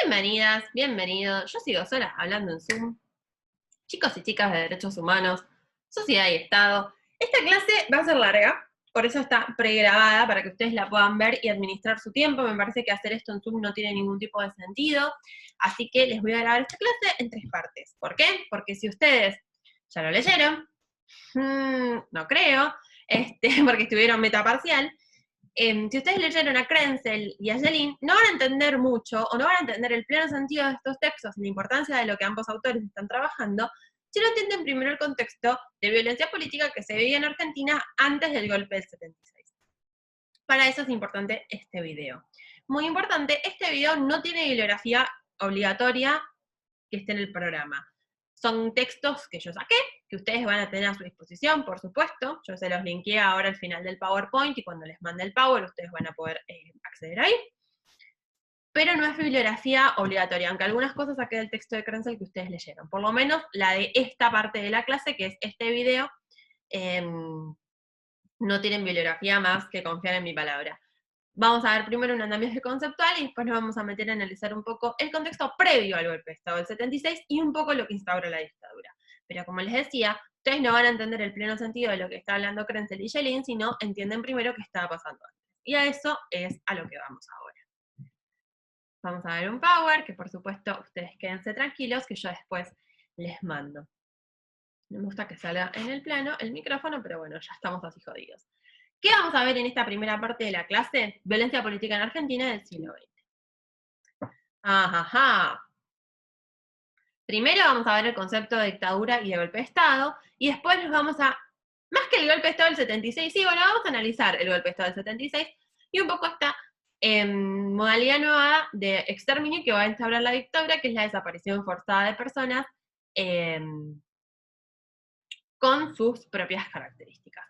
Bienvenidas, bienvenidos. Yo sigo sola hablando en Zoom. Chicos y chicas de derechos humanos, sociedad y Estado. Esta clase va a ser larga, por eso está pregrabada para que ustedes la puedan ver y administrar su tiempo. Me parece que hacer esto en Zoom no tiene ningún tipo de sentido. Así que les voy a grabar esta clase en 3 partes. ¿Por qué? Porque si ustedes ya lo leyeron, no creo, porque estuvieron metaparcial. Si ustedes leyeron a Krenzel y a Jelin, no van a entender mucho, o no van a entender el pleno sentido de estos textos, la importancia de lo que ambos autores están trabajando, si no entienden primero el contexto de violencia política que se vivía en Argentina antes del golpe del 76. Para eso es importante este video. Muy importante, este video no tiene bibliografía obligatoria que esté en el programa. Son textos que yo saqué, que ustedes van a tener a su disposición, por supuesto. Yo se los linkeé ahora al final del PowerPoint y cuando les mande el Power ustedes van a poder acceder ahí. Pero no es bibliografía obligatoria, aunque algunas cosas saqué del texto de Krenzel que ustedes leyeron. Por lo menos la de esta parte de la clase, que es este video, no tienen bibliografía más que confiar en mi palabra. Vamos a ver primero un andamiaje conceptual y después nos vamos a meter a analizar un poco el contexto previo al golpe de Estado del 76 y un poco lo que instauró la dictadura. Pero como les decía, ustedes no van a entender el pleno sentido de lo que está hablando Krenzel y Jelin si no entienden primero qué estaba pasando antes. Y a eso es a lo que vamos ahora. Vamos a ver un Power, que por supuesto ustedes quédense tranquilos, que yo después les mando. No me gusta que salga en el plano el micrófono, pero bueno, ya estamos así jodidos. ¿Qué vamos a ver en esta primera parte de la clase? Violencia política en Argentina del siglo XX. Ajá. Primero vamos a ver el concepto de dictadura y de golpe de Estado, y después nos vamos a, más que el golpe de Estado del 76, sí, bueno, vamos a analizar el golpe de Estado del 76, y un poco esta modalidad nueva de exterminio que va a instaurar la dictadura, que es la desaparición forzada de personas con sus propias características.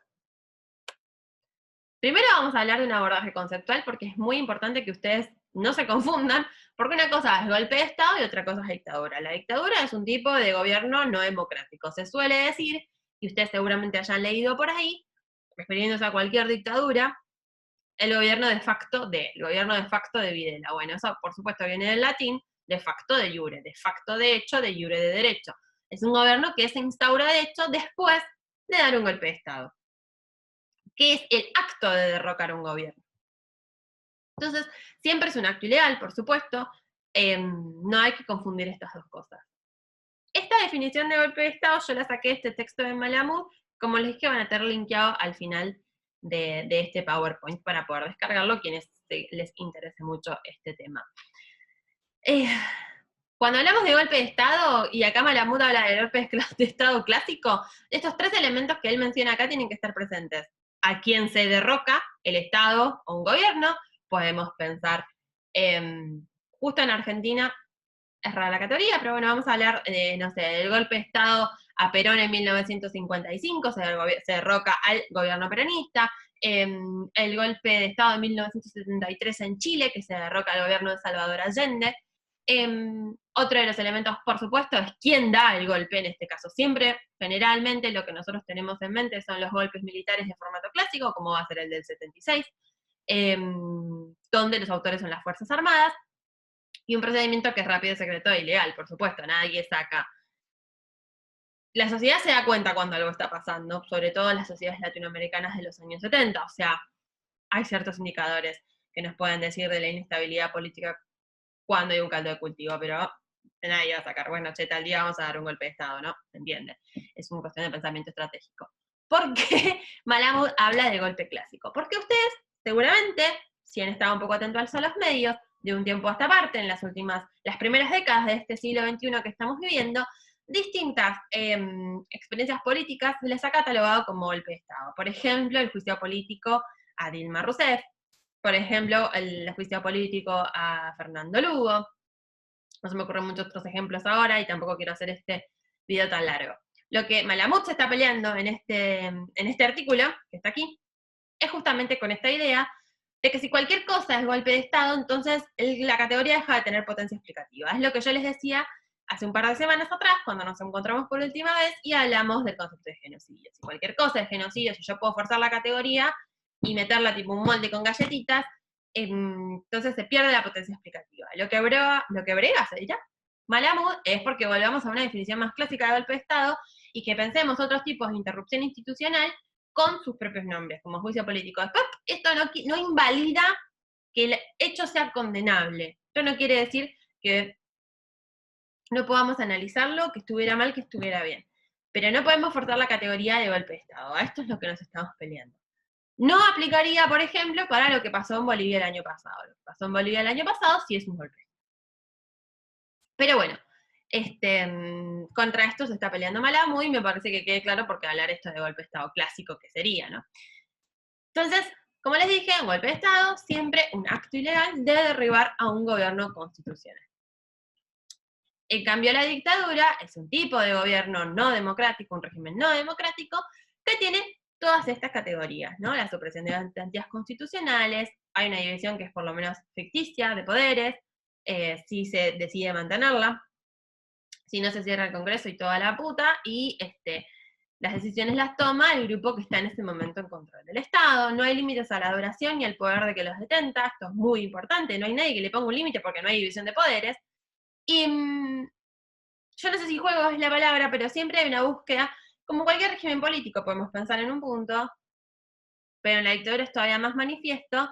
Primero vamos a hablar de un abordaje conceptual porque es muy importante que ustedes no se confundan, porque una cosa es golpe de Estado y otra cosa es dictadura. La dictadura es un tipo de gobierno no democrático. Se suele decir, y ustedes seguramente hayan leído por ahí, refiriéndose a cualquier dictadura, el gobierno de facto de Videla. Bueno, eso por supuesto viene del latín, de facto de jure, de facto de hecho, de jure de derecho. Es un gobierno que se instaura de hecho después de dar un golpe de Estado, que es el acto de derrocar un gobierno. Entonces, siempre es un acto ilegal, por supuesto, no hay que confundir estas dos cosas. Esta definición de golpe de Estado yo la saqué de este texto de Malamud, como les dije, van a tener linkeado al final de este PowerPoint para poder descargarlo, quienes les interese mucho este tema. Cuando hablamos de golpe de Estado, y acá Malamud habla de golpe de Estado clásico, estos 3 elementos que él menciona acá tienen que estar presentes. A quien se derroca, el Estado o un gobierno, podemos pensar, justo en Argentina, es rara la categoría, pero bueno, vamos a hablar, no sé, del golpe de Estado a Perón en 1955, se derroca al gobierno peronista, el golpe de Estado de 1973 en Chile, que se derroca al gobierno de Salvador Allende. Otro de los elementos, por supuesto, es quién da el golpe en este caso. Siempre, generalmente, lo que nosotros tenemos en mente son los golpes militares de formato clásico, como va a ser el del 76, donde los autores son las Fuerzas Armadas, y un procedimiento que es rápido, secreto e ilegal, por supuesto, nadie saca. La sociedad se da cuenta cuando algo está pasando, sobre todo en las sociedades latinoamericanas de los años 70, o sea, hay ciertos indicadores que nos pueden decir de la inestabilidad política cuando hay un caldo de cultivo, pero nadie va a sacar, bueno, che, tal día vamos a dar un golpe de Estado, ¿no? ¿Se entiende? Es una cuestión de pensamiento estratégico. ¿Por qué Malamud habla de golpe clásico? Porque ustedes, seguramente, si han estado un poco atentos a los medios, de un tiempo a esta parte, en las primeras décadas de este siglo XXI que estamos viviendo, distintas experiencias políticas se les ha catalogado como golpe de Estado. Por ejemplo, el juicio político a Dilma Rousseff, por ejemplo, el juicio político a Fernando Lugo. No se me ocurren muchos otros ejemplos ahora y tampoco quiero hacer este video tan largo. Lo que Malamud se está peleando en este artículo, que está aquí, es justamente con esta idea de que si cualquier cosa es golpe de Estado, entonces la categoría deja de tener potencia explicativa. Es lo que yo les decía hace un par de semanas atrás, cuando nos encontramos por última vez, y hablamos del concepto de genocidio. Si cualquier cosa es genocidio, si yo puedo forzar la categoría y meterla tipo un molde con galletitas, entonces se pierde la potencia explicativa. Lo que brega, se dirá, Malamud, es porque volvamos a una definición más clásica de golpe de Estado y que pensemos otros tipos de interrupción institucional con sus propios nombres, como juicio político. Después, esto no invalida que el hecho sea condenable. Esto no quiere decir que no podamos analizarlo, que estuviera mal, que estuviera bien. Pero no podemos forzar la categoría de golpe de Estado. A esto es lo que nos estamos peleando. No aplicaría, por ejemplo, para lo que pasó en Bolivia el año pasado. Lo que pasó en Bolivia el año pasado sí es un golpe. Pero bueno, contra esto se está peleando Malamud y me parece que quede claro porque hablar esto de golpe de Estado clásico que sería, ¿no? Entonces, como les dije, un golpe de Estado, siempre un acto ilegal de derribar a un gobierno constitucional. En cambio, la dictadura es un tipo de gobierno no democrático, un régimen no democrático, que tiene todas estas categorías, ¿no? La supresión de garantías constitucionales, hay una división que es por lo menos ficticia de poderes, si se decide mantenerla, si no se cierra el Congreso y toda la puta, y las decisiones las toma el grupo que está en ese momento en control del Estado, no hay límites a la duración ni al poder de que los detenta, esto es muy importante, no hay nadie que le ponga un límite porque no hay división de poderes, y yo no sé si juego es la palabra, pero siempre hay una búsqueda, como cualquier régimen político, podemos pensar en un punto, pero en la dictadura es todavía más manifiesto,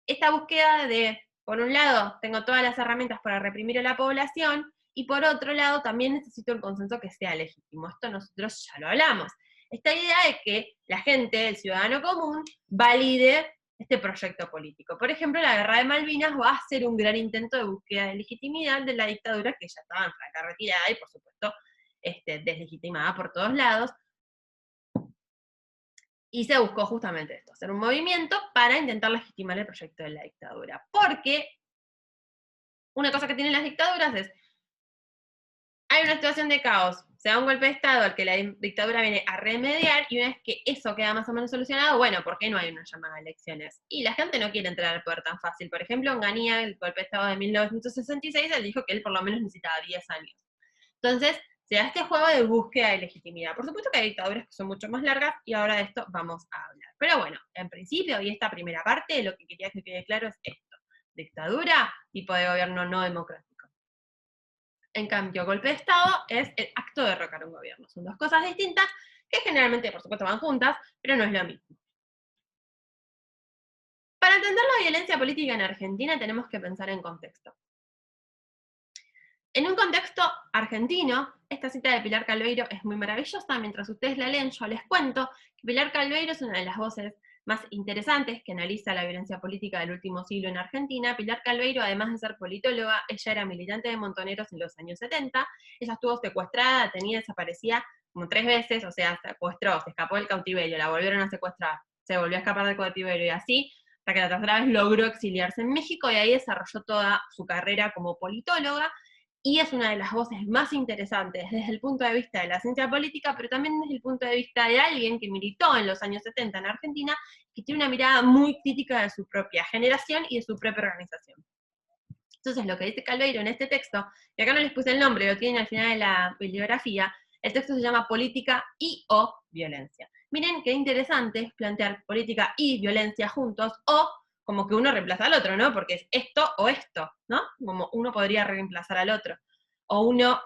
esta búsqueda de, por un lado, tengo todas las herramientas para reprimir a la población, y por otro lado, también necesito el consenso que sea legítimo. Esto nosotros ya lo hablamos. Esta idea de que la gente, el ciudadano común, valide este proyecto político. Por ejemplo, la guerra de Malvinas va a ser un gran intento de búsqueda de legitimidad de la dictadura, que ya estaba en franca retirada y, por supuesto, deslegitimada por todos lados. Y se buscó justamente esto, hacer un movimiento para intentar legitimar el proyecto de la dictadura. Porque una cosa que tienen las dictaduras es, hay una situación de caos, se da un golpe de Estado al que la dictadura viene a remediar, y una vez que eso queda más o menos solucionado, bueno, ¿por qué no hay una llamada a elecciones? Y la gente no quiere entrar al poder tan fácil. Por ejemplo, Onganía, el golpe de Estado de 1966, él dijo que él por lo menos necesitaba 10 años. Entonces, se da este juego de búsqueda de legitimidad. Por supuesto que hay dictaduras que son mucho más largas, y ahora de esto vamos a hablar. Pero bueno, en principio, y esta primera parte, lo que quería que quede claro es esto. Dictadura, tipo de gobierno no democrático. En cambio, golpe de Estado es el acto de derrocar un gobierno. Son dos cosas distintas que generalmente, por supuesto, van juntas, pero no es lo mismo. Para entender la violencia política en Argentina tenemos que pensar en contexto. En un contexto argentino, esta cita de Pilar Calveiro es muy maravillosa. Mientras ustedes la leen, yo les cuento que Pilar Calveiro es una de las voces más interesantes que analiza la violencia política del último siglo en Argentina. Pilar Calveiro, además de ser politóloga, ella era militante de Montoneros en los años 70, ella estuvo secuestrada, detenida, desaparecida como 3 veces, o sea, secuestró, se escapó del cautiverio, la volvieron a secuestrar, se volvió a escapar del cautiverio y así, hasta que la tercera vez logró exiliarse en México y ahí desarrolló toda su carrera como politóloga, y es una de las voces más interesantes desde el punto de vista de la ciencia política, pero también desde el punto de vista de alguien que militó en los años 70 en Argentina, que tiene una mirada muy crítica de su propia generación y de su propia organización. Entonces, lo que dice Calveiro en este texto, y acá no les puse el nombre, lo tienen al final de la bibliografía, el texto se llama Política y o Violencia. Miren qué interesante es plantear política y violencia juntos, o como que uno reemplaza al otro, ¿no? Porque es esto o esto, ¿no? Como uno podría reemplazar al otro. O uno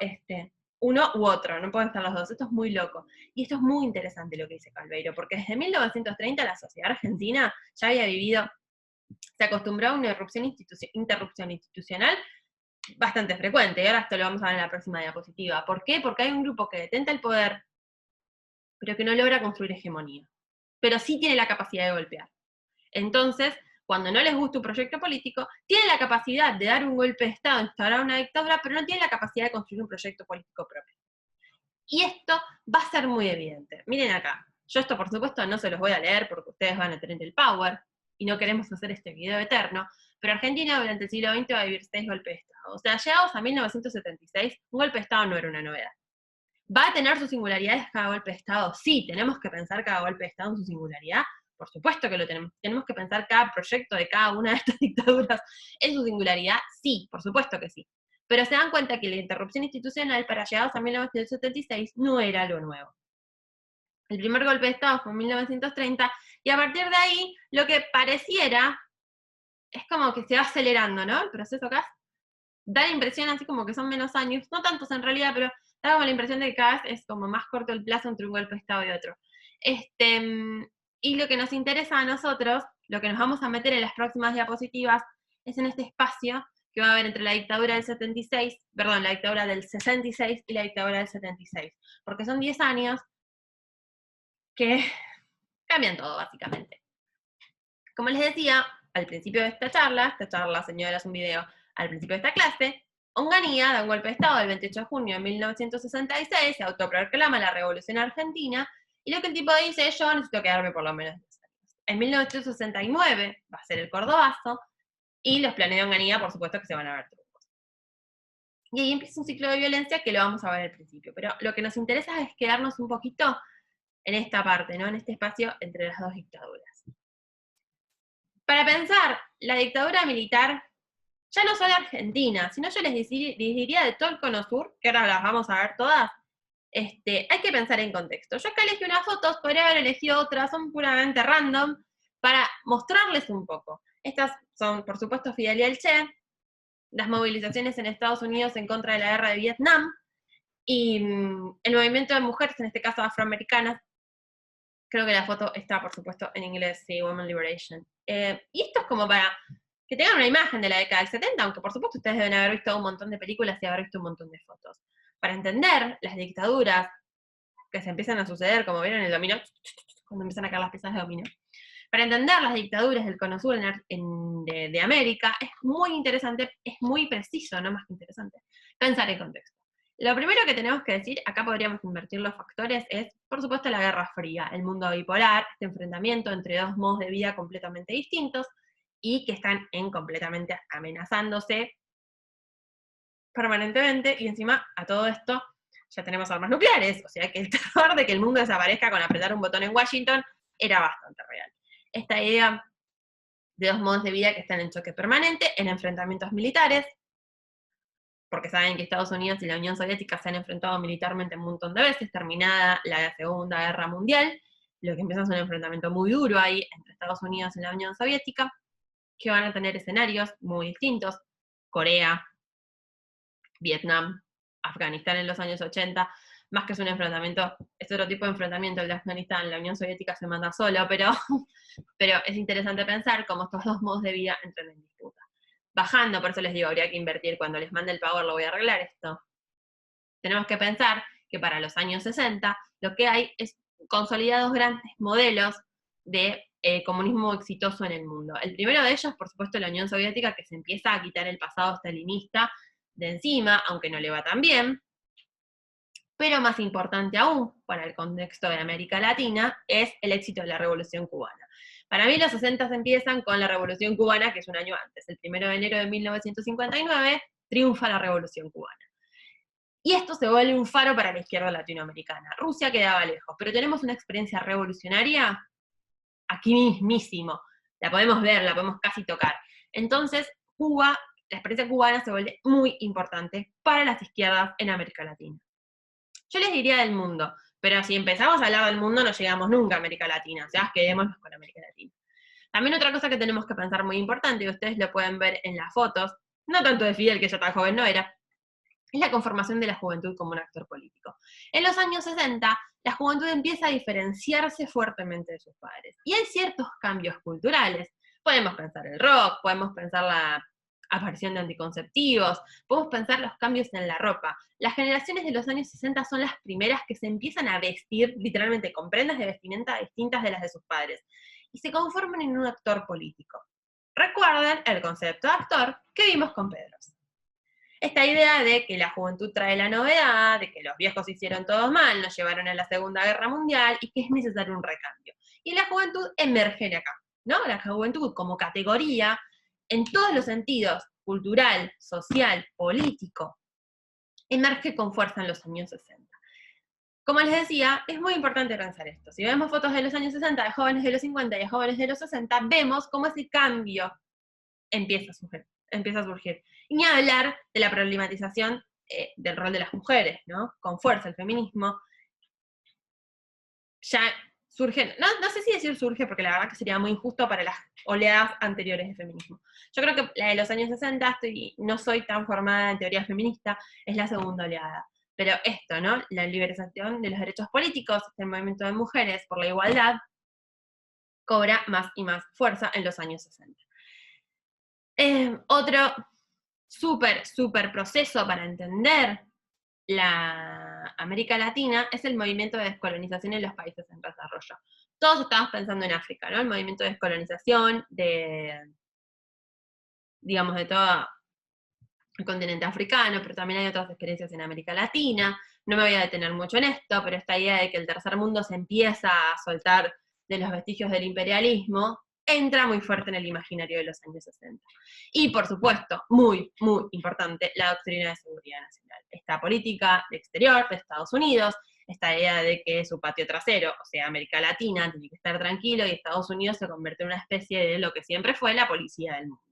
u otro, no pueden estar los dos. Esto es muy loco. Y esto es muy interesante lo que dice Calveiro, porque desde 1930 la sociedad argentina ya había vivido, se acostumbró a una interrupción institucional bastante frecuente, y ahora esto lo vamos a ver en la próxima diapositiva. ¿Por qué? Porque hay un grupo que detenta el poder, pero que no logra construir hegemonía, pero sí tiene la capacidad de golpear. Entonces, cuando no les gusta un proyecto político, tienen la capacidad de dar un golpe de Estado, instaurar una dictadura, pero no tienen la capacidad de construir un proyecto político propio. Y esto va a ser muy evidente. Miren acá, yo esto por supuesto no se los voy a leer porque ustedes van a tener el power, y no queremos hacer este video eterno, pero Argentina durante el siglo XX va a vivir 6 golpes de Estado. O sea, llegados a 1976, un golpe de Estado no era una novedad. ¿Va a tener sus singularidades cada golpe de Estado? Sí, tenemos que pensar cada golpe de Estado en su singularidad. Por supuesto que lo tenemos. Tenemos que pensar cada proyecto de cada una de estas dictaduras en su singularidad. Sí, por supuesto que sí. Pero se dan cuenta que la interrupción institucional para llegados a 1976 no era algo nuevo. El primer golpe de Estado fue en 1930, y a partir de ahí, lo que pareciera es como que se va acelerando, ¿no? El proceso acá da la impresión así como que son menos años, no tantos en realidad, pero da como la impresión de que cada vez es como más corto el plazo entre un golpe de Estado y otro. Y lo que nos interesa a nosotros, lo que nos vamos a meter en las próximas diapositivas, es en este espacio que va a haber entre la dictadura del 76, perdón, la dictadura del 66 y la dictadura del 76, porque son 10 años que cambian todo, básicamente. Como les decía, al principio de esta charla, señora, es un video, al principio de esta clase, Onganía da un golpe de Estado el 28 de junio de 1966, se autoproclama la Revolución Argentina, y lo que el tipo dice es, yo necesito quedarme por lo menos 10 años. En 1969 va a ser el Cordobazo, y los planes de Onganía, por supuesto, que se van a ver trucos. Y ahí empieza un ciclo de violencia que lo vamos a ver al principio, pero lo que nos interesa es quedarnos un poquito en esta parte, ¿no? En este espacio entre las dos dictaduras. Para pensar la dictadura militar, ya no solo Argentina, sino yo les diría de todo el Cono Sur, que ahora las vamos a ver todas, hay que pensar en contexto. Yo acá elegí unas fotos, podría haber elegido otras, son puramente random, para mostrarles un poco. Estas son, por supuesto, Fidel y el Che, las movilizaciones en Estados Unidos en contra de la guerra de Vietnam, y el movimiento de mujeres, en este caso afroamericanas. Creo que la foto está, por supuesto, en inglés, sí, Women Liberation. Y esto es como para que tengan una imagen de la década del 70, aunque por supuesto ustedes deben haber visto un montón de películas y haber visto un montón de fotos. Para entender las dictaduras que se empiezan a suceder, como vieron en el dominó, cuando empiezan a caer las piezas de dominó, para entender las dictaduras del Cono Sur de América, es muy interesante, es muy preciso, no más que interesante, pensar en contexto. Lo primero que tenemos que decir, acá podríamos invertir los factores, es, por supuesto, la Guerra Fría, el mundo bipolar, este enfrentamiento entre dos modos de vida completamente distintos y que están completamente amenazándose permanentemente, y encima a todo esto ya tenemos armas nucleares, o sea que el terror de que el mundo desaparezca con apretar un botón en Washington era bastante real. Esta idea de dos modos de vida que están en choque permanente, en enfrentamientos militares, porque saben que Estados Unidos y la Unión Soviética se han enfrentado militarmente un montón de veces, terminada la Segunda Guerra Mundial, lo que empieza es un enfrentamiento muy duro ahí entre Estados Unidos y la Unión Soviética, que van a tener escenarios muy distintos, Corea, Vietnam, Afganistán en los años 80, más que es un enfrentamiento, es otro tipo de enfrentamiento el de Afganistán, la Unión Soviética se manda solo, pero es interesante pensar cómo estos dos modos de vida entran en disputa. Bajando, por eso les digo, habría que invertir, cuando les mande el power lo voy a arreglar esto. Tenemos que pensar que para los años 60 lo que hay es consolidados grandes modelos de comunismo exitoso en el mundo. El primero de ellos, por supuesto, la Unión Soviética, que se empieza a quitar el pasado stalinista de encima, aunque no le va tan bien. Pero más importante aún, para el contexto de América Latina, es el éxito de la Revolución Cubana. Para mí los 60 empiezan con la Revolución Cubana, que es un año antes. El 1 de enero de 1959 triunfa la Revolución Cubana. Y esto se vuelve un faro para la izquierda latinoamericana. Rusia quedaba lejos, pero tenemos una experiencia revolucionaria aquí mismísimo. La podemos ver, la podemos casi tocar. Entonces, Cuba, la experiencia cubana se vuelve muy importante para las izquierdas en América Latina. Yo les diría del mundo, pero si empezamos a hablar del mundo no llegamos nunca a América Latina, o sea, quedémonos con América Latina. También otra cosa que tenemos que pensar muy importante, y ustedes lo pueden ver en las fotos, no tanto de Fidel, que ya tan joven no era, es la conformación de la juventud como un actor político. En los años 60, la juventud empieza a diferenciarse fuertemente de sus padres. Y hay ciertos cambios culturales. Podemos pensar el rock, podemos pensar la aparición de anticonceptivos, podemos pensar los cambios en la ropa. Las generaciones de los años 60 son las primeras que se empiezan a vestir literalmente con prendas de vestimenta distintas de las de sus padres, y se conforman en un actor político. Recuerden el concepto de actor que vimos con Pedros. Esta idea de que la juventud trae la novedad, de que los viejos hicieron todo mal, nos llevaron a la Segunda Guerra Mundial y que es necesario un recambio. Y la juventud emerge de acá, ¿no? La juventud como categoría, en todos los sentidos, cultural, social, político, emerge con fuerza en los años 60. Como les decía, es muy importante pensar esto. Si vemos fotos de los años 60, de jóvenes de los 50 y de jóvenes de los 60, vemos cómo ese cambio empieza a surgir. Y ni hablar de la problematización del rol de las mujeres, ¿no? Con fuerza, el feminismo ya surgen, no sé si decir surge, porque la verdad que sería muy injusto para las oleadas anteriores de feminismo. Yo creo que la de los años 60, no soy tan formada en teoría feminista, es la segunda oleada. Pero esto, ¿no? La liberación de los derechos políticos, el movimiento de mujeres por la igualdad, cobra más y más fuerza en los años 60. Otro súper proceso para entender la América Latina es el movimiento de descolonización en los países en desarrollo. Todos estamos pensando en África, ¿no? El movimiento de descolonización digamos, de todo el continente africano, pero también hay otras experiencias en América Latina. No me voy a detener mucho en esto, pero esta idea de que el tercer mundo se empieza a soltar de los vestigios del imperialismo entra muy fuerte en el imaginario de los años 60. Y por supuesto, muy importante, la doctrina de seguridad nacional. Esta política de exterior de Estados Unidos, esta idea de que su patio trasero, o sea, América Latina, tiene que estar tranquilo y Estados Unidos se convierte en una especie de lo que siempre fue la policía del mundo.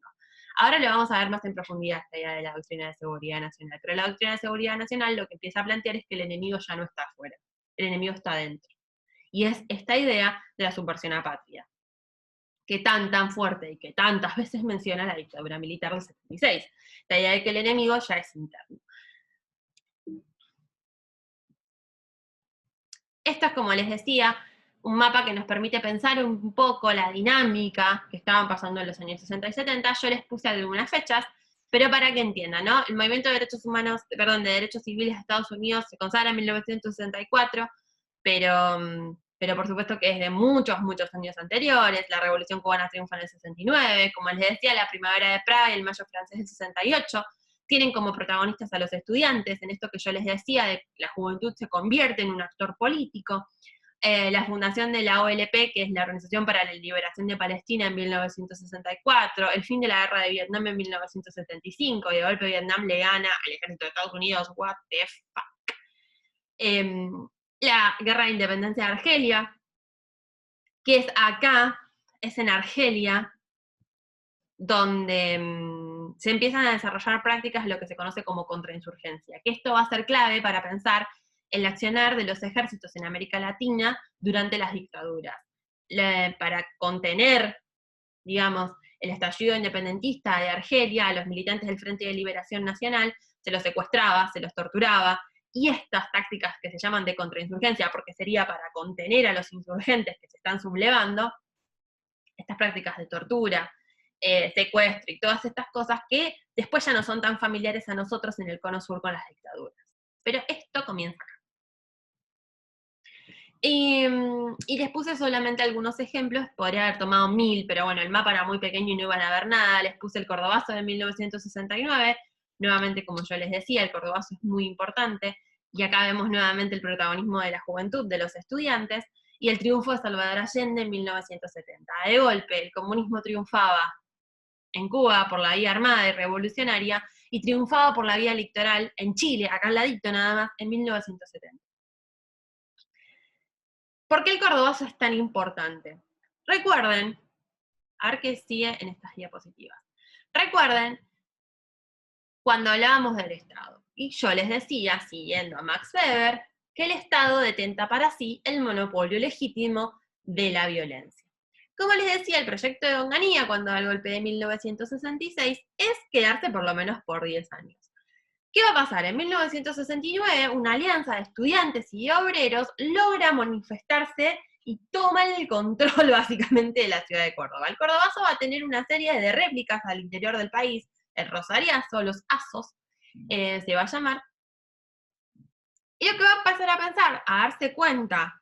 Ahora lo vamos a ver más en profundidad esta idea de la doctrina de seguridad nacional, pero la doctrina de seguridad nacional lo que empieza a plantear es que el enemigo ya no está afuera, el enemigo está adentro. Y es esta idea de la subversión apátrida, que tan fuerte y que tantas veces menciona la dictadura militar del 76. La idea de que el enemigo ya es interno. Esto es, como les decía, un mapa que nos permite pensar un poco la dinámica que estaban pasando en los años 60 y 70. Yo les puse algunas fechas, pero para que entiendan, ¿no? El movimiento de derechos humanos, perdón, de derechos civiles de Estados Unidos se consagra en 1964, pero por supuesto que es de muchos años anteriores. La Revolución Cubana triunfa en el 69, como les decía, la Primavera de Praga y el Mayo francés del 68, tienen como protagonistas a los estudiantes, en esto que yo les decía, de que la juventud se convierte en un actor político. La fundación de la OLP, que es la Organización para la Liberación de Palestina, en 1964, el fin de la guerra de Vietnam en 1975, y de golpe Vietnam le gana al ejército de Estados Unidos, what the fuck. La guerra de independencia de Argelia, que es acá, es en Argelia, donde se empiezan a desarrollar prácticas de lo que se conoce como contrainsurgencia, que esto va a ser clave para pensar el accionar de los ejércitos en América Latina durante las dictaduras. Para contener, digamos, el estallido independentista de Argelia, a los militantes del Frente de Liberación Nacional se los secuestraba, se los torturaba, y estas tácticas que se llaman de contrainsurgencia, porque sería para contener a los insurgentes que se están sublevando, estas prácticas de tortura, secuestro y todas estas cosas que después ya no son tan familiares a nosotros en el cono sur con las dictaduras. Pero esto comienza acá. Y les puse solamente algunos ejemplos, podría haber tomado 1000, pero bueno, el mapa era muy pequeño y no iban a ver nada. Les puse el Cordobazo de 1969, nuevamente como yo les decía, el Cordobazo es muy importante, y acá vemos nuevamente el protagonismo de la juventud, de los estudiantes, y el triunfo de Salvador Allende en 1970. De golpe, el comunismo triunfaba en Cuba por la vía armada y revolucionaria, y triunfaba por la vía electoral en Chile, acá al ladito nada más, en 1970. ¿Por qué el Cordobazo es tan importante? Recuerden, a ver qué sigue en estas diapositivas. Recuerden cuando hablábamos del Estado, y yo les decía, siguiendo a Max Weber, que el Estado detenta para sí el monopolio legítimo de la violencia. Como les decía, el proyecto de Onganía, cuando da el golpe de 1966, es quedarse por lo menos por 10 años. ¿Qué va a pasar? En 1969, una alianza de estudiantes y obreros logra manifestarse y toma el control básicamente de la ciudad de Córdoba. El Cordobazo va a tener una serie de réplicas al interior del país, el Rosariazo, los Azos, se va a llamar. Y lo que va a pasar a pensar, a darse cuenta,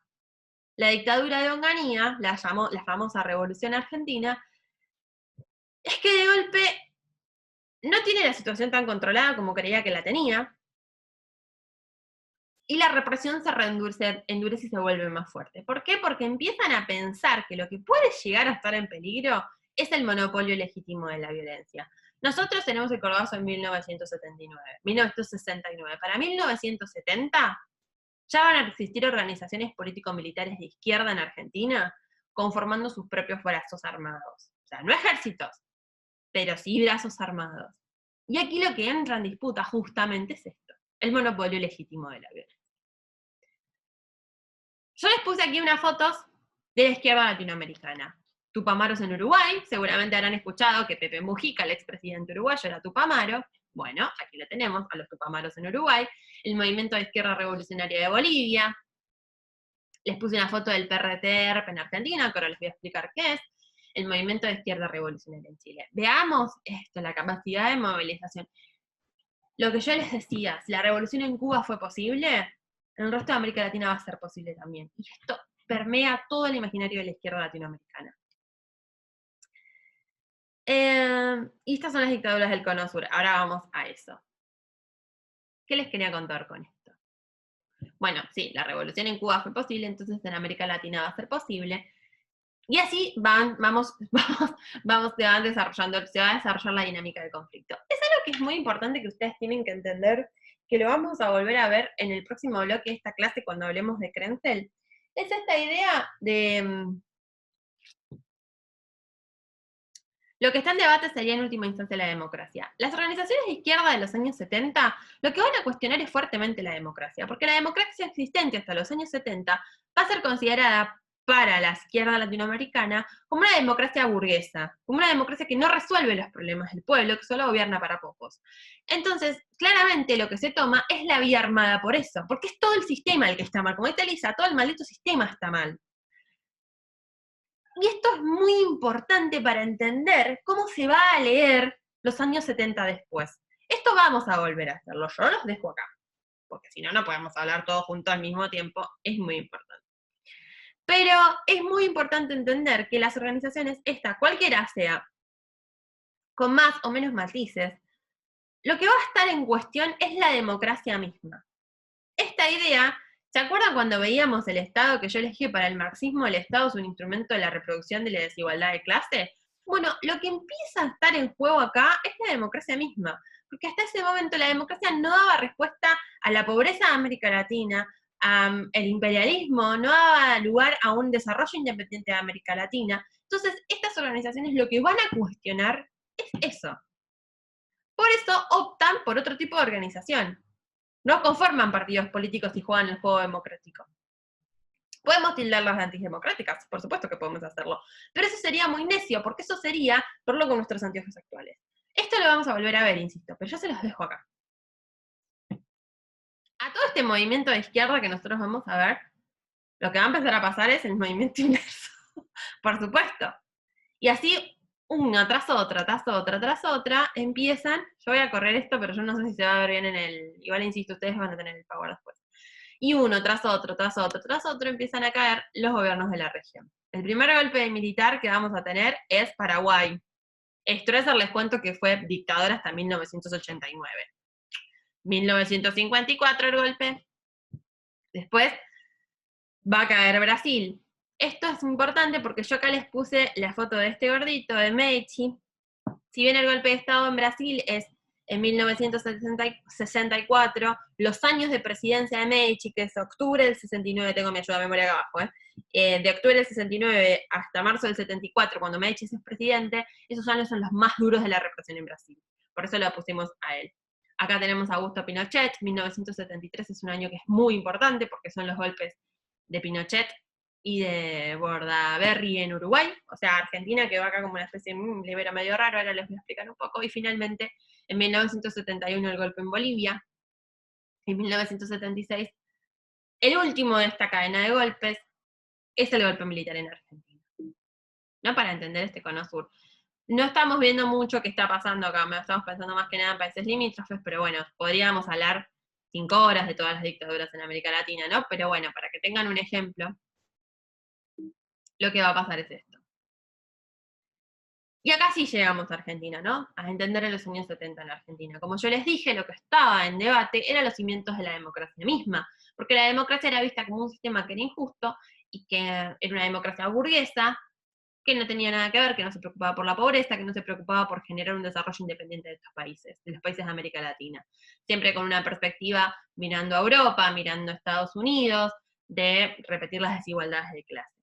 la dictadura de Onganía, la famosa Revolución Argentina, es que de golpe no tiene la situación tan controlada como creía que la tenía, y la represión se endurece y se vuelve más fuerte. ¿Por qué? Porque empiezan a pensar que lo que puede llegar a estar en peligro es el monopolio legítimo de la violencia. Nosotros tenemos el Cordobazo en 1969. Para 1970 ya van a existir organizaciones político-militares de izquierda en Argentina conformando sus propios brazos armados. O sea, no ejércitos, pero sí brazos armados. Y aquí lo que entra en disputa justamente es esto, el monopolio legítimo de la violencia. Yo les puse aquí unas fotos de la izquierda latinoamericana. Tupamaros en Uruguay, seguramente habrán escuchado que Pepe Mujica, el expresidente uruguayo, era Tupamaro. Bueno, aquí lo tenemos, a los Tupamaros en Uruguay. El Movimiento de Izquierda Revolucionaria de Bolivia. Les puse una foto del PRTR en Argentina, que ahora les voy a explicar qué es. El Movimiento de Izquierda Revolucionaria en Chile. Veamos esto, la capacidad de movilización. Lo que yo les decía, si la revolución en Cuba fue posible, en el resto de América Latina va a ser posible también. Y esto permea todo el imaginario de la izquierda latinoamericana. Y estas son las dictaduras del Cono Sur. Ahora vamos a eso. ¿Qué les quería contar con esto? Bueno, sí, la revolución en Cuba fue posible, entonces en América Latina va a ser posible. Y así se va a desarrollar la dinámica del conflicto. Es algo que es muy importante que ustedes tienen que entender, que lo vamos a volver a ver en el próximo bloque de esta clase cuando hablemos de Krenzel. Es esta idea de lo que está en debate sería en última instancia la democracia. Las organizaciones de izquierda de los años 70 lo que van a cuestionar es fuertemente la democracia, porque la democracia existente hasta los años 70 va a ser considerada para la izquierda latinoamericana como una democracia burguesa, como una democracia que no resuelve los problemas del pueblo, que solo gobierna para pocos. Entonces, claramente lo que se toma es la vía armada por eso, porque es todo el sistema el que está mal. Como dice Elisa, todo el maldito sistema está mal. Y esto es muy importante para entender cómo se va a leer los años 70 después. Esto vamos a volver a hacerlo, yo los dejo acá, porque si no, no podemos hablar todos juntos al mismo tiempo, es muy importante. Pero es muy importante entender que las organizaciones, cualquiera sea, con más o menos matices, lo que va a estar en cuestión es la democracia misma. Esta idea, ¿se acuerdan cuando veíamos el Estado que yo les dije para el marxismo, el Estado es un instrumento de la reproducción de la desigualdad de clase? Bueno, lo que empieza a estar en juego acá es la democracia misma, porque hasta ese momento la democracia no daba respuesta a la pobreza de América Latina, al imperialismo, no daba lugar a un desarrollo independiente de América Latina. Entonces, estas organizaciones lo que van a cuestionar es eso. Por eso optan por otro tipo de organización. No conforman partidos políticos y juegan el juego democrático. Podemos tildarlas de antidemocráticas, por supuesto que podemos hacerlo, pero eso sería muy necio, porque eso sería verlo con nuestros anteojos actuales. Esto lo vamos a volver a ver, insisto, pero yo se los dejo acá. A todo este movimiento de izquierda que nosotros vamos a ver, lo que va a empezar a pasar es el movimiento inverso, por supuesto. Y así, una tras otra, empiezan, yo voy a correr esto, pero yo no sé si se va a ver bien en el, igual insisto, ustedes van a tener el power después. Y uno tras otro, empiezan a caer los gobiernos de la región. El primer golpe militar que vamos a tener es Paraguay. Stroessner les cuento que fue dictador hasta 1989. 1954 el golpe. Después va a caer Brasil. Esto es importante porque yo acá les puse la foto de este gordito, de Medici. Si bien el golpe de Estado en Brasil es en 1964, los años de presidencia de Medici, que es octubre del 69, tengo mi ayuda de memoria acá abajo, de octubre del 69 hasta marzo del 74, cuando Medici es presidente, esos años son los más duros de la represión en Brasil. Por eso lo pusimos a él. Acá tenemos a Augusto Pinochet, 1973 es un año que es muy importante porque son los golpes de Pinochet y de Bordaberry en Uruguay, o sea, Argentina, que va acá como una especie de libera medio raro, ahora les voy a explicar un poco, y finalmente en 1971 el golpe en Bolivia, en 1976 el último de esta cadena de golpes es el golpe militar en Argentina. ¿No? Para entender este cono sur. No estamos viendo mucho qué está pasando acá, estamos pensando más que nada en países limítrofes, pero bueno, podríamos hablar 5 horas de todas las dictaduras en América Latina, ¿no? Pero bueno, para que tengan un ejemplo, lo que va a pasar es esto. Y acá sí llegamos a Argentina, ¿no? A entender en los años 70 en Argentina. Como yo les dije, lo que estaba en debate eran los cimientos de la democracia misma, porque la democracia era vista como un sistema que era injusto y que era una democracia burguesa, que no tenía nada que ver, que no se preocupaba por la pobreza, que no se preocupaba por generar un desarrollo independiente de estos países, de los países de América Latina. Siempre con una perspectiva mirando a Europa, mirando a Estados Unidos, de repetir las desigualdades de clase.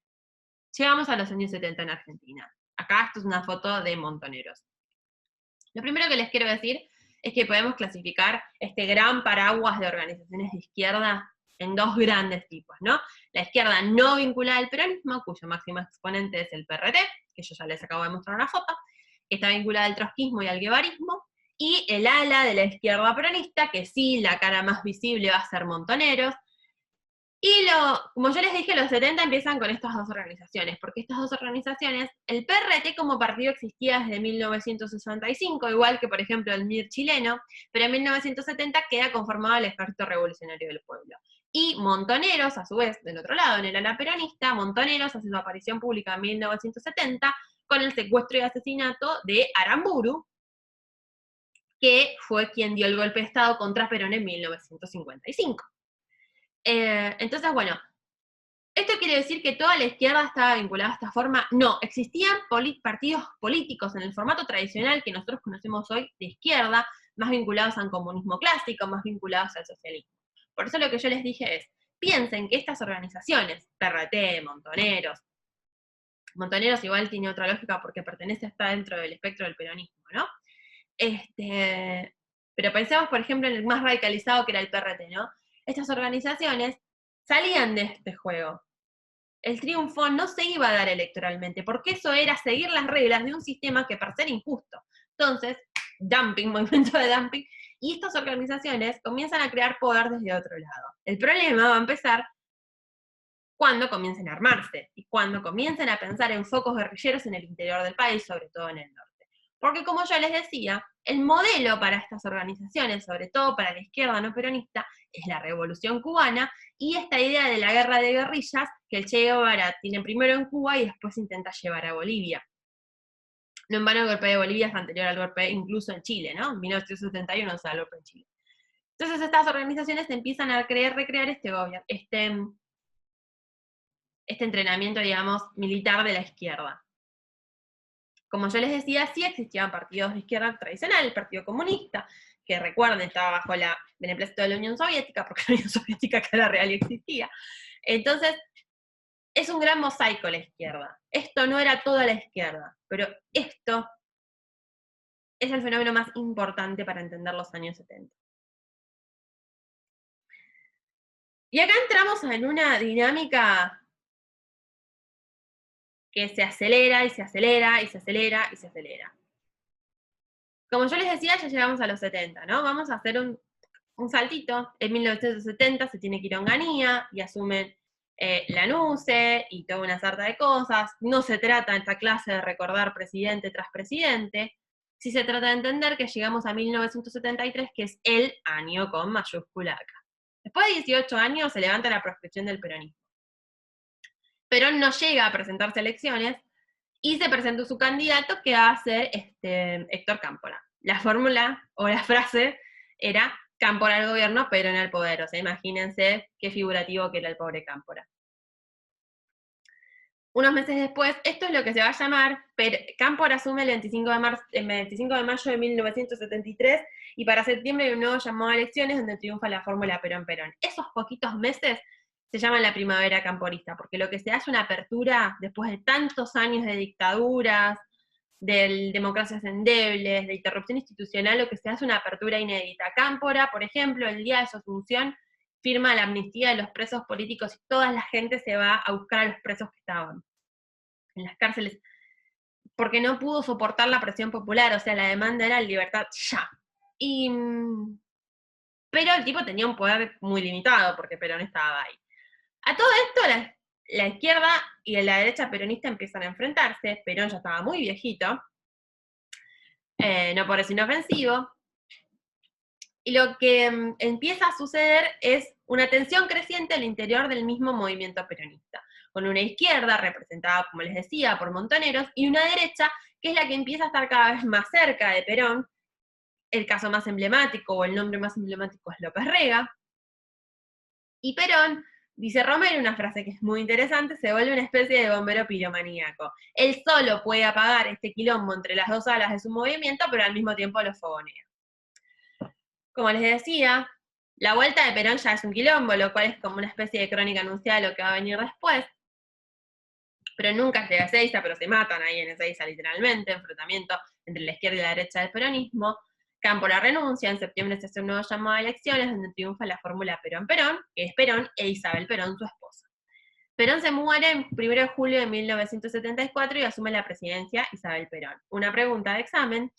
Llegamos a los años 70 en Argentina. Acá esto es una foto de Montoneros. Lo primero que les quiero decir es que podemos clasificar este gran paraguas de organizaciones de izquierda en dos grandes tipos, ¿no? La izquierda no vinculada al peronismo, cuyo máximo exponente es el PRT, que yo ya les acabo de mostrar una foto, que está vinculada al trotskismo y al guevarismo, y el ala de la izquierda peronista, que sí, la cara más visible va a ser Montoneros. Y como yo les dije, los 70 empiezan con estas dos organizaciones, porque estas dos organizaciones, el PRT como partido existía desde 1965, igual que por ejemplo el MIR chileno, pero en 1970 queda conformado el Ejército Revolucionario del Pueblo. Y Montoneros, a su vez, del otro lado, en el ala peronista, Montoneros hace su aparición pública en 1970 con el secuestro y asesinato de Aramburu, que fue quien dio el golpe de Estado contra Perón en 1955. Entonces, bueno, ¿esto quiere decir que toda la izquierda estaba vinculada de esta forma? No, existían partidos políticos en el formato tradicional que nosotros conocemos hoy de izquierda, más vinculados al comunismo clásico, más vinculados al socialismo. Por eso lo que yo les dije es, piensen que estas organizaciones, PRT, Montoneros igual tiene otra lógica porque pertenece hasta dentro del espectro del peronismo, ¿no? Pero pensemos, por ejemplo, en el más radicalizado que era el PRT, ¿no? Estas organizaciones salían de este juego. El triunfo no se iba a dar electoralmente, porque eso era seguir las reglas de un sistema que para ser injusto. Entonces, dumping, movimiento de dumping, y estas organizaciones comienzan a crear poder desde otro lado. El problema va a empezar cuando comiencen a armarse, y cuando comiencen a pensar en focos guerrilleros en el interior del país, sobre todo en el norte. Porque como yo les decía, el modelo para estas organizaciones, sobre todo para la izquierda no peronista, es la Revolución Cubana, y esta idea de la guerra de guerrillas que el Che Guevara tiene primero en Cuba y después intenta llevar a Bolivia. No en vano el golpe de Bolivia es anterior al golpe incluso en Chile, ¿no? En 1971 se da el golpe en Chile. Entonces estas organizaciones empiezan a recrear este gobierno, este entrenamiento, digamos, militar de la izquierda. Como yo les decía, sí existían partidos de izquierda tradicional, el Partido Comunista, que recuerden, estaba bajo el beneplácito de la Unión Soviética, porque la Unión Soviética que era real y existía. Entonces, es un gran mosaico la izquierda. Esto no era toda la izquierda, pero esto es el fenómeno más importante para entender los años 70. Y acá entramos en una dinámica que se acelera y se acelera y se acelera y se acelera. Como yo les decía, ya llegamos a los 70, ¿no? Vamos a hacer un saltito. En 1970 se tiene que ir a Onganía y asumen la NUCE y toda una sarta de cosas. No se trata en esta clase de recordar presidente tras presidente, sí se trata de entender que llegamos a 1973, que es el año con mayúscula acá. Después de 18 años se levanta la proscripción del peronismo. Perón no llega a presentarse a elecciones y se presentó su candidato, que va a ser Héctor Cámpora. La fórmula o la frase era Cámpora al gobierno, Perón al poder. O sea, imagínense qué figurativo que era el pobre Cámpora. Unos meses después, esto es lo que se va a llamar, Cámpora asume el 25 de mayo de 1973, y para septiembre hay un nuevo llamado a elecciones donde triunfa la fórmula Perón-Perón. Esos poquitos meses se llaman la primavera camporista, porque lo que se hace una apertura, después de tantos años de dictaduras, de democracias endebles, de interrupción institucional, lo que se hace una apertura inédita. Cámpora, por ejemplo, el día de su asunción, firma la amnistía de los presos políticos y toda la gente se va a buscar a los presos que estaban en las cárceles, porque no pudo soportar la presión popular, o sea, la demanda era libertad ya. Pero el tipo tenía un poder muy limitado, porque Perón estaba ahí. A todo esto, la izquierda y la derecha peronista empiezan a enfrentarse. Perón ya estaba muy viejito, no por eso inofensivo, y lo que empieza a suceder es una tensión creciente al interior del mismo movimiento peronista, con una izquierda representada, como les decía, por Montoneros, y una derecha que es la que empieza a estar cada vez más cerca de Perón. El caso más emblemático, o el nombre más emblemático, es López Rega. Y Perón, dice Romero, una frase que es muy interesante, se vuelve una especie de bombero piromaníaco. Él solo puede apagar este quilombo entre las dos alas de su movimiento, pero al mismo tiempo lo fogonea. Como les decía, la vuelta de Perón ya es un quilombo, lo cual es como una especie de crónica anunciada de lo que va a venir después. Pero nunca llega a Ezeiza, pero se matan ahí en Ezeiza literalmente, enfrentamiento entre la izquierda y la derecha del peronismo. Campo la renuncia, en septiembre se hace un nuevo llamado a elecciones, donde triunfa la fórmula Perón-Perón, que es Perón e Isabel Perón, su esposa. Perón se muere el 1 de julio de 1974 y asume la presidencia Isabel Perón. Una pregunta de examen,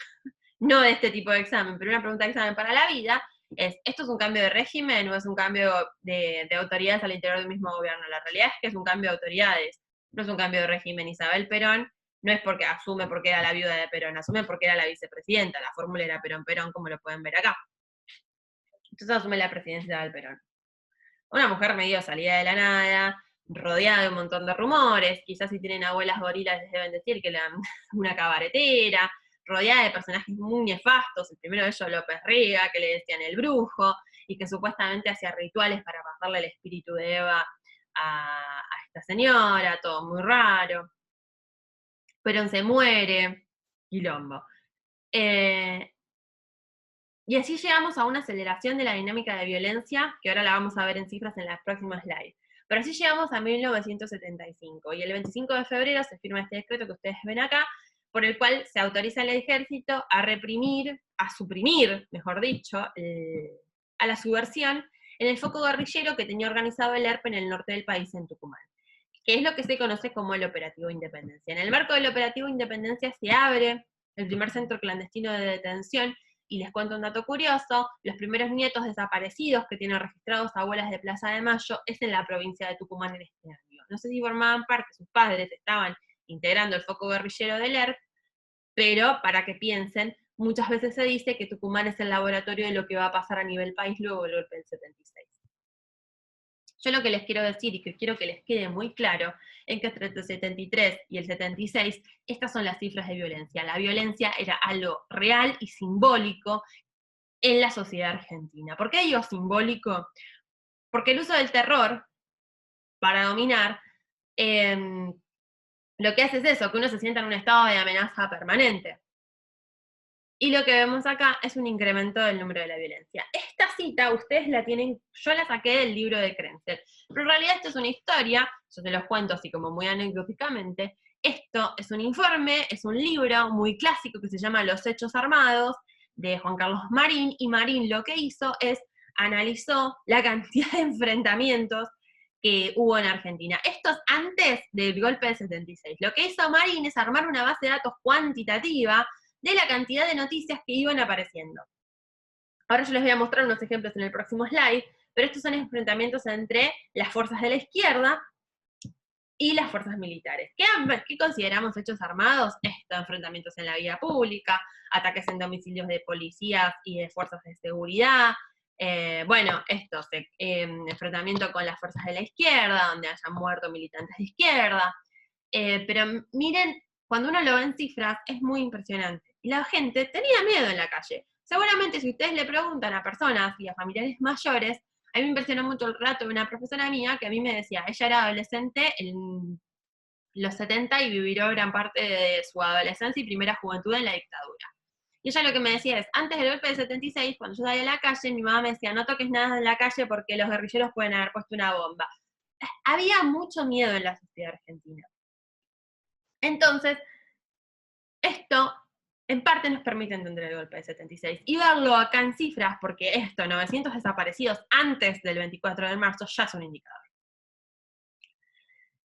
no de este tipo de examen, pero una pregunta de examen para la vida, es, ¿esto es un cambio de régimen o es un cambio de autoridades al interior del mismo gobierno? La realidad es que es un cambio de autoridades, no es un cambio de régimen. Isabel Perón no es porque asume porque era la viuda de Perón, asume porque era la vicepresidenta, la fórmula era Perón-Perón, como lo pueden ver acá. Entonces asume la presidencia de Perón. Una mujer medio salida de la nada, rodeada de un montón de rumores, quizás si tienen abuelas gorilas les deben decir que una cabaretera, rodeada de personajes muy nefastos, el primero de ellos López Rega, que le decían el brujo, y que supuestamente hacía rituales para pasarle el espíritu de Eva a esta señora, todo muy raro. Perón se muere, quilombo. Y así llegamos a una aceleración de la dinámica de violencia, que ahora la vamos a ver en cifras en las próximas slides. Pero así llegamos a 1975, y el 25 de febrero se firma este decreto que ustedes ven acá, por el cual se autoriza al ejército a reprimir, a suprimir, mejor dicho, a la subversión en el foco guerrillero que tenía organizado el ERP en el norte del país, en Tucumán, que es lo que se conoce como el Operativo Independencia. En el marco del Operativo Independencia se abre el primer centro clandestino de detención, y les cuento un dato curioso, los primeros nietos desaparecidos que tienen registrados abuelas de Plaza de Mayo es en la provincia de Tucumán en este año. No sé si formaban parte, sus padres estaban integrando el foco guerrillero del ERP, pero para que piensen, muchas veces se dice que Tucumán es el laboratorio de lo que va a pasar a nivel país luego del golpe del 76. Yo lo que les quiero decir, y que quiero que les quede muy claro, es que entre el 73 y el 76, estas son las cifras de violencia. La violencia era algo real y simbólico en la sociedad argentina. ¿Por qué digo simbólico? Porque el uso del terror para dominar, lo que hace es eso, que uno se sienta en un estado de amenaza permanente. Y lo que vemos acá es un incremento del número de la violencia. Esta cita ustedes la tienen, yo la saqué del libro de Krenzel, pero en realidad esto es una historia, yo se los cuento así como muy anecdóticamente. Esto es un informe, es un libro muy clásico que se llama Los Hechos Armados, de Juan Carlos Marín, y Marín lo que hizo es analizó la cantidad de enfrentamientos que hubo en Argentina. Esto es antes del golpe del 76. Lo que hizo Marín es armar una base de datos cuantitativa de la cantidad de noticias que iban apareciendo. Ahora yo les voy a mostrar unos ejemplos en el próximo slide, pero estos son enfrentamientos entre las fuerzas de la izquierda y las fuerzas militares. ¿Qué consideramos hechos armados? Estos enfrentamientos en la vía pública, ataques en domicilios de policías y de fuerzas de seguridad, enfrentamiento con las fuerzas de la izquierda, donde hayan muerto militantes de izquierda, pero miren, cuando uno lo ve en cifras, es muy impresionante. Y la gente tenía miedo en la calle. Seguramente si ustedes le preguntan a personas y a familiares mayores, a mí me impresionó mucho el relato de una profesora mía que a mí me decía, ella era adolescente en los 70 y vivió gran parte de su adolescencia y primera juventud en la dictadura. Y ella lo que me decía es, antes del golpe del 76, cuando yo salía a la calle, mi mamá me decía, no toques nada en la calle porque los guerrilleros pueden haber puesto una bomba. Había mucho miedo en la sociedad argentina. Entonces, esto en parte nos permite entender el golpe del 76 y verlo acá en cifras, porque esto, 900 desaparecidos antes del 24 de marzo, ya es un indicador.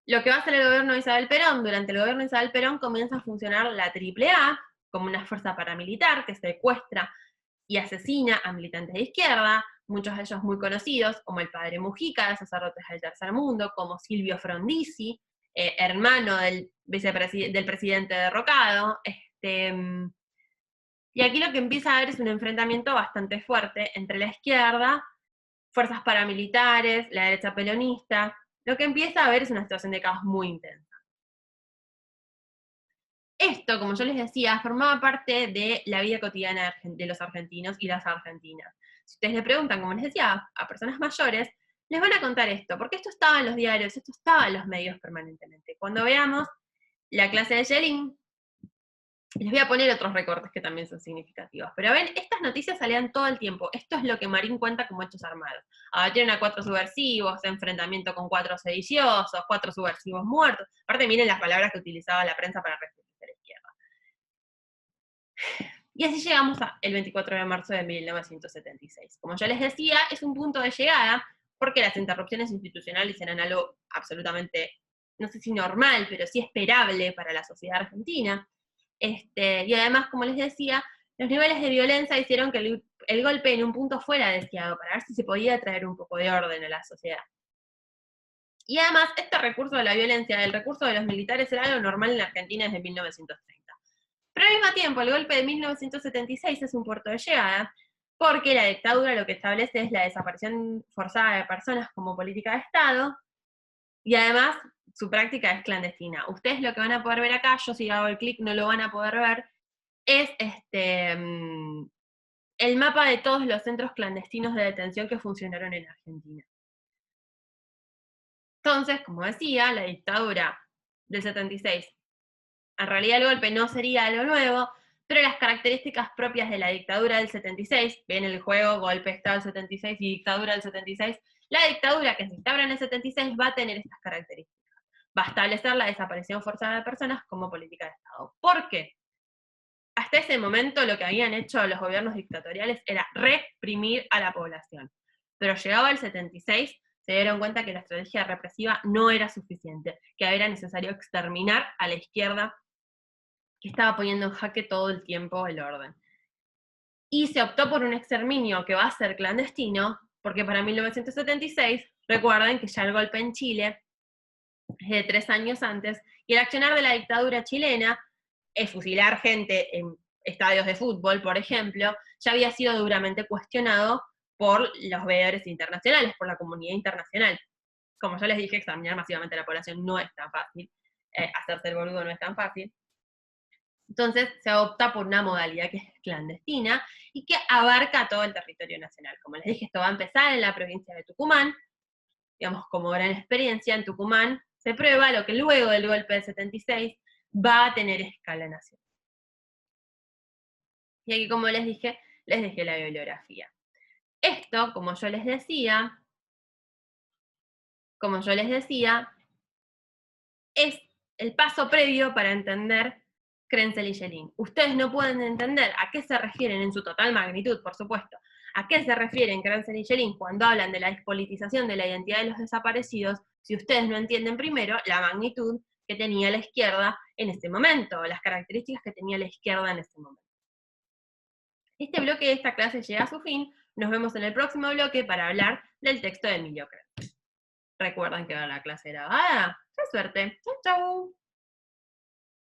Lo que va a hacer el gobierno de Isabel Perón, durante el gobierno de Isabel Perón comienza a funcionar la AAA como una fuerza paramilitar que secuestra y asesina a militantes de izquierda, muchos de ellos muy conocidos, como el padre Mujica, de sacerdotes del Tercer Mundo, como Silvio Frondizi, hermano del presidente derrocado. Y aquí lo que empieza a haber es un enfrentamiento bastante fuerte entre la izquierda, fuerzas paramilitares, la derecha peronista. Lo que empieza a haber es una situación de caos muy intensa. Esto, como yo les decía, formaba parte de la vida cotidiana de los argentinos y las argentinas. Si ustedes le preguntan, como les decía, a personas mayores, les van a contar esto, porque esto estaba en los diarios, esto estaba en los medios permanentemente. Cuando veamos la clase de Schelling, les voy a poner otros recortes que también son significativos. Pero ven, estas noticias salían todo el tiempo. Esto es lo que Marín cuenta como hechos armados. Abatieron a 4 subversivos, enfrentamiento con 4 sediciosos, 4 subversivos muertos. Aparte, miren las palabras que utilizaba la prensa para referirse a la izquierda. Y así llegamos al 24 de marzo de 1976. Como ya les decía, es un punto de llegada porque las interrupciones institucionales eran algo absolutamente, no sé si normal, pero sí esperable para la sociedad argentina. Y además, como les decía, los niveles de violencia hicieron que el golpe en un punto fuera deseado, para ver si se podía traer un poco de orden a la sociedad. Y además, este recurso de la violencia, el recurso de los militares, era algo normal en la Argentina desde 1930. Pero al mismo tiempo, el golpe de 1976 es un puerto de llegada, porque la dictadura lo que establece es la desaparición forzada de personas como política de Estado, y además su práctica es clandestina. Ustedes lo que van a poder ver acá, yo si hago el clic no lo van a poder ver, es el mapa de todos los centros clandestinos de detención que funcionaron en Argentina. Entonces, como decía, la dictadura del 76, en realidad el golpe no sería algo nuevo, pero las características propias de la dictadura del 76, ven el juego, golpe de Estado del 76 y dictadura del 76, la dictadura que se instaura en el 76 va a tener estas características. Va a establecer la desaparición forzada de personas como política de Estado. ¿Por qué? Hasta ese momento lo que habían hecho los gobiernos dictatoriales era reprimir a la población. Pero llegado el 76, se dieron cuenta que la estrategia represiva no era suficiente, que era necesario exterminar a la izquierda que estaba poniendo en jaque todo el tiempo el orden. Y se optó por un exterminio que va a ser clandestino, porque para 1976, recuerden que ya el golpe en Chile es de 3 años antes, y el accionar de la dictadura chilena es fusilar gente en estadios de fútbol, por ejemplo, ya había sido duramente cuestionado por los veedores internacionales, por la comunidad internacional. Como ya les dije, examinar masivamente a la población no es tan fácil, hacerse el boludo no es tan fácil. Entonces se opta por una modalidad que es clandestina y que abarca todo el territorio nacional. Como les dije, esto va a empezar en la provincia de Tucumán, digamos, como gran experiencia en Tucumán, se prueba lo que luego del golpe del 76 va a tener escala nacional. Y aquí, como les dije, les dejé la bibliografía. Esto, como yo les decía, es el paso previo para entender Krenzel y Schelling. Ustedes no pueden entender a qué se refieren en su total magnitud, por supuesto, a qué se refieren Krenzel y Schelling cuando hablan de la despolitización de la identidad de los desaparecidos, si ustedes no entienden primero la magnitud que tenía la izquierda en ese momento, las características que tenía la izquierda en ese momento. Este bloque de esta clase llega a su fin. Nos vemos en el próximo bloque para hablar del texto de Emilio Krenzel. Recuerden que la clase grabada. ¡Qué suerte! ¡Chau, chau!